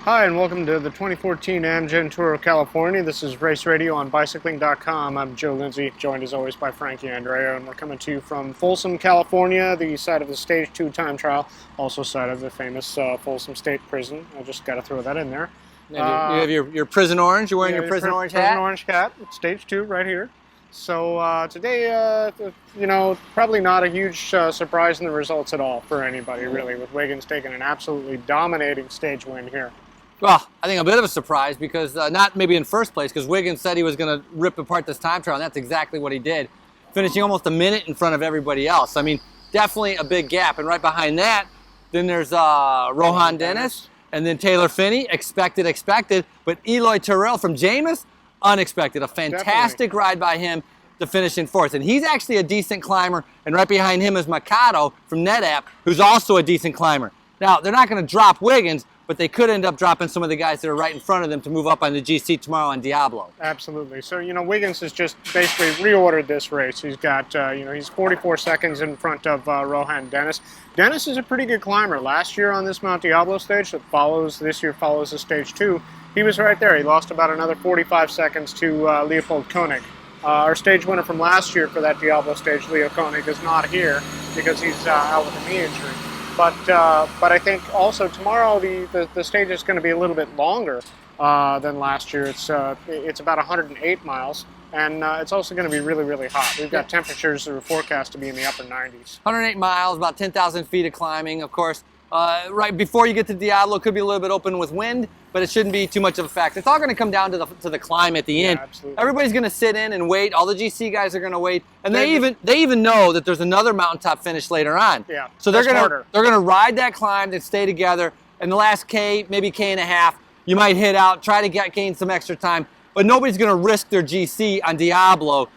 Hi, and welcome to the 2014 Amgen Tour of California. This is Race Radio on Bicycling.com. I'm Joe Lindsay, joined as always by Frankie Andrea, and we're coming to you from Folsom, California, the site of the Stage 2 time trial, also site of the famous Folsom State Prison. I just got to throw that in there. You have your prison orange. You're wearing your prison orange hat? Prison orange hat, Stage 2 right here. So today, probably not a huge surprise in the results at all for anybody, really, with Wiggins taking an absolutely dominating stage win here. Well, I think a bit of a surprise because not maybe in first place, because Wiggins said he was going to rip apart this time trial, and that's exactly what he did, finishing almost a minute in front of everybody else. I mean, definitely a big gap. And right behind that, then there's Rohan Dennis, and then Taylor Phinney, expected, but Eloy Terrell from Jameis, unexpected. A fantastic ride by him to finish in fourth. And he's actually a decent climber, and right behind him is Mikado from NetApp, who's also a decent climber. Now, they're not going to drop Wiggins, but they could end up dropping some of the guys that are right in front of them to move up on the GC tomorrow on Diablo. Absolutely. So, Wiggins has just basically reordered this race. He's got, he's 44 seconds in front of Rohan Dennis. Dennis is a pretty good climber. Last year on this Mount Diablo stage this year follows the Stage 2, he was right there. He lost about another 45 seconds to Leopold Koenig. Our stage winner from last year for that Diablo stage, Leo Koenig, is not here because he's out with a knee injury. But I think also tomorrow the stage is going to be a little bit longer than last year. It's about 108 miles, and it's also going to be really, really hot. We've got temperatures that are forecast to be in the upper 90s. 108 miles, about 10,000 feet of climbing, of course. Right before you get to Diablo, it could be a little bit open with wind, but it shouldn't be too much of a factor. It's all going to come down to the climb at the end. Absolutely. Everybody's going to sit in and wait. All the GC guys are going to wait, and they even know that there's another mountaintop finish later on. Yeah. So they're going to ride that climb and stay together. And the last K, maybe K and a half, you might hit out, try to gain some extra time, but nobody's going to risk their GC on Diablo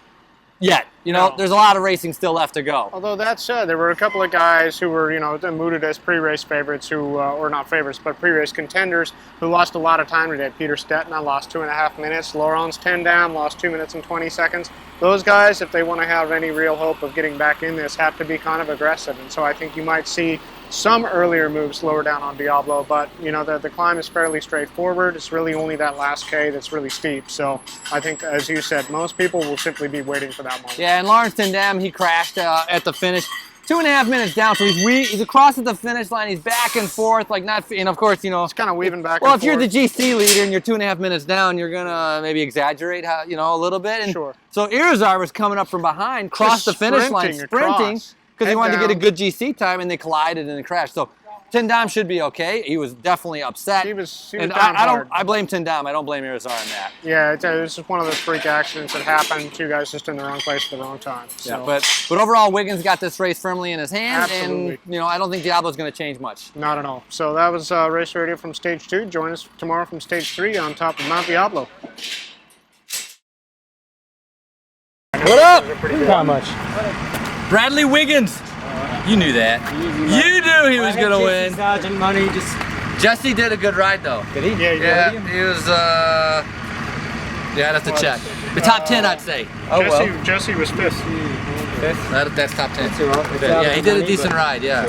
yet. There's a lot of racing still left to go. Although that said, there were a couple of guys who were, mooted as pre-race favorites or not favorites, but pre-race contenders who lost a lot of time today. Peter Stetina lost 2.5 minutes. Laurence Tendam lost 2 minutes and 20 seconds. Those guys, if they want to have any real hope of getting back in this, have to be kind of aggressive. And so I think you might see some earlier moves lower down on Diablo, but the climb is fairly straightforward. It's really only that last K that's really steep. So I think, as you said, most people will simply be waiting for that moment. Yeah, and Laurence Tendam, he crashed at the finish. 2.5 minutes down, so he's across at the finish line. He's back and forth, and of course, it's kind of weaving back. Well, and if you're forth. the GC leader and you're 2.5 minutes down, you're gonna maybe exaggerate, a little bit. And sure. So Irizar was coming up from behind, crossed the finish line, sprinting, because he wanted to get a good GC time, and they collided and they crashed. So Tendam should be okay. He was definitely upset. He was and down hard. I blame Tendam. I don't blame Irizar on that. Yeah, it's just one of those freak accidents that happened. Two guys just in the wrong place at the wrong time. So. Yeah, but overall, Wiggins got this race firmly in his hands. Absolutely. And I don't think Diablo's going to change much. Not at all. So that was Race Radio from Stage 2. Join us tomorrow from Stage 3 on top of Mount Diablo. What up? Not much. Bradley Wiggins. You knew that. You knew he was gonna win. Sergeant money, Jesse did a good ride though. Did he? Yeah, he was. Yeah, I'd have to check. The top 10, I'd say. Jesse was fifth. That's top 10. That's all right. Yeah, he did a decent ride. Yeah.